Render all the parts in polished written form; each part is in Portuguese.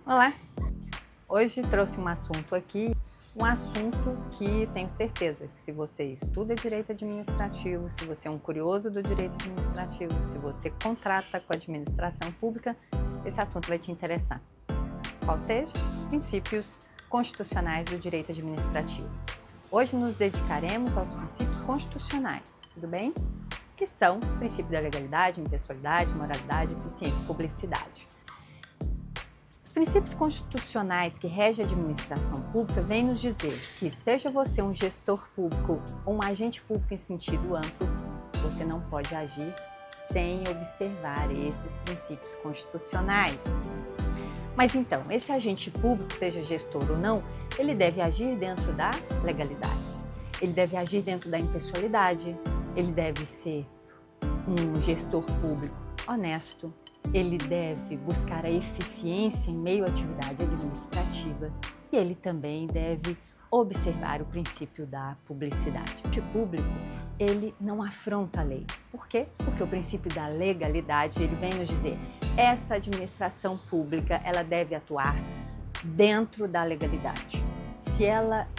Olá! Hoje trouxe um assunto aqui, um assunto que tenho certeza que se você estuda direito administrativo, se você é um curioso do direito administrativo, se você contrata com a administração pública, esse assunto vai te interessar. Qual seja? Princípios constitucionais do direito administrativo. Hoje nos dedicaremos aos princípios constitucionais, tudo bem? Que são o princípio da legalidade, impessoalidade, moralidade, eficiência e publicidade. Os princípios constitucionais que regem a administração pública vêm nos dizer que, seja você um gestor público ou um agente público em sentido amplo, você não pode agir sem observar esses princípios constitucionais. Mas então, esse agente público, seja gestor ou não, ele deve agir dentro da legalidade, ele deve agir dentro da impessoalidade, ele deve ser um gestor público honesto, ele deve buscar a eficiência em meio à atividade administrativa e ele também deve observar o princípio da publicidade. O público, ele não afronta a lei. Por quê? Porque o princípio da legalidade, ele vem nos dizer, essa administração pública, ela deve atuar dentro da legalidade. Se ela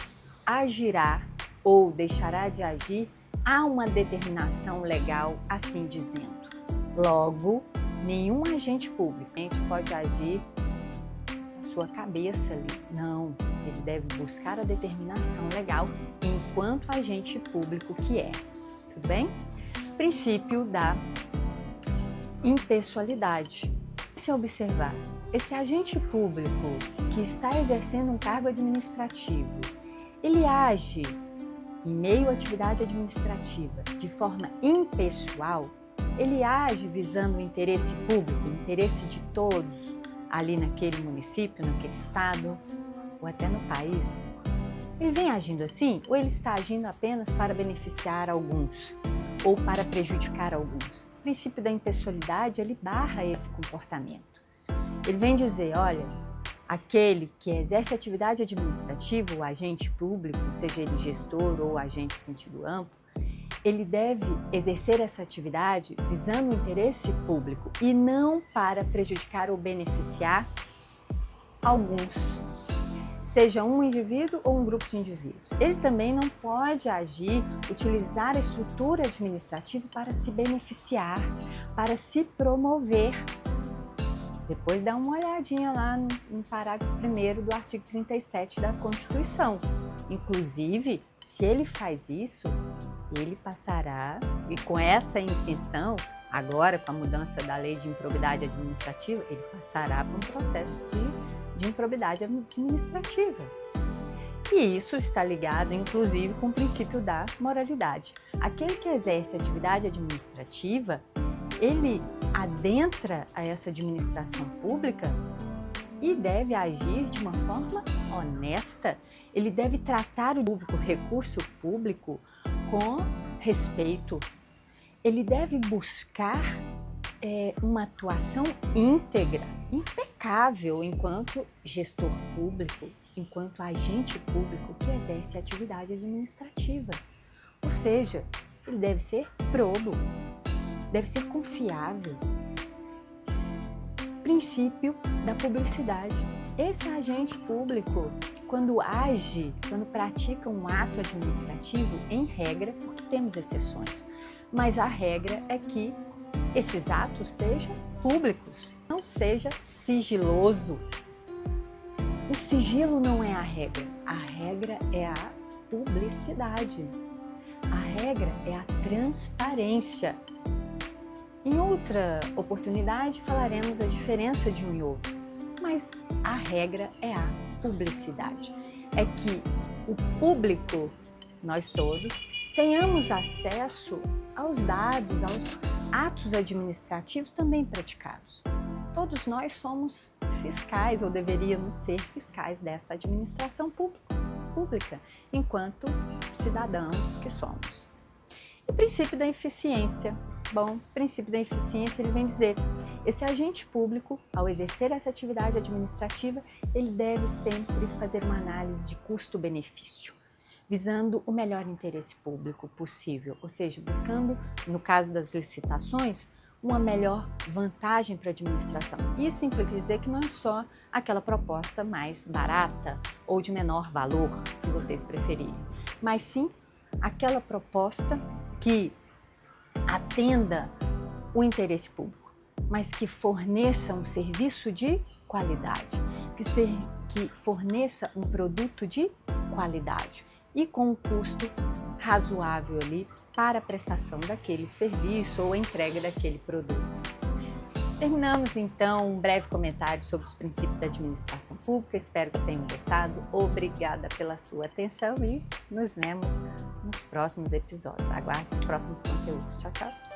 agirá ou deixará de agir, há uma determinação legal assim dizendo. Logo, nenhum agente público pode agir na sua cabeça ali. Não, ele deve buscar a determinação legal enquanto agente público que é. Tudo bem? Princípio da impessoalidade. Se observar, esse agente público que está exercendo um cargo administrativo, ele age em meio à atividade administrativa de forma impessoal, ele age visando o interesse público, o interesse de todos ali naquele município, naquele estado ou até no país. Ele vem agindo assim ou ele está agindo apenas para beneficiar alguns ou para prejudicar alguns? O princípio da impessoalidade, ele barra esse comportamento. Ele vem dizer, olha, aquele que exerce atividade administrativa, o agente público, seja ele gestor ou agente em sentido amplo, ele deve exercer essa atividade visando o interesse público e não para prejudicar ou beneficiar alguns, seja um indivíduo ou um grupo de indivíduos. Ele também não pode agir, utilizar a estrutura administrativa para se beneficiar, para se promover. Depois dá uma olhadinha lá no parágrafo 1º do artigo 37 da Constituição. Inclusive, se ele faz isso, ele passará, e com essa intenção, agora com a mudança da lei de improbidade administrativa, ele passará por um processo de improbidade administrativa. E isso está ligado, inclusive, com o princípio da moralidade. Aquele que exerce atividade administrativa, ele adentra a essa administração pública e deve agir de uma forma honesta. Ele deve tratar o público, o recurso público, com respeito. Ele deve buscar uma atuação íntegra, impecável, enquanto gestor público, enquanto agente público que exerce atividade administrativa. Ou seja, ele deve ser probo, deve ser confiável. Princípio da publicidade. Esse agente público, quando age, quando pratica um ato administrativo, em regra, porque temos exceções, mas a regra é que esses atos sejam públicos, não seja sigiloso. O sigilo não é a regra é a publicidade, a regra é a transparência. Em outra oportunidade falaremos a diferença de um e outro, mas a regra é a publicidade. É que o público, nós todos, tenhamos acesso aos dados, aos atos administrativos também praticados. Todos nós somos fiscais ou deveríamos ser fiscais dessa administração pública, enquanto cidadãos que somos. E o princípio da eficiência. Bom, o princípio da eficiência, ele vem dizer, esse agente público, ao exercer essa atividade administrativa, ele deve sempre fazer uma análise de custo-benefício, visando o melhor interesse público possível, ou seja, buscando, no caso das licitações, uma melhor vantagem para a administração. Isso implica dizer que não é só aquela proposta mais barata ou de menor valor, se vocês preferirem, mas sim aquela proposta que atenda o interesse público, mas que forneça um serviço de qualidade, que forneça um produto de qualidade e com um custo razoável ali para a prestação daquele serviço ou a entrega daquele produto. Terminamos então um breve comentário sobre os princípios da administração pública. Espero que tenham gostado. Obrigada pela sua atenção e nos vemos nos próximos episódios. Aguarde os próximos conteúdos. Tchau, tchau!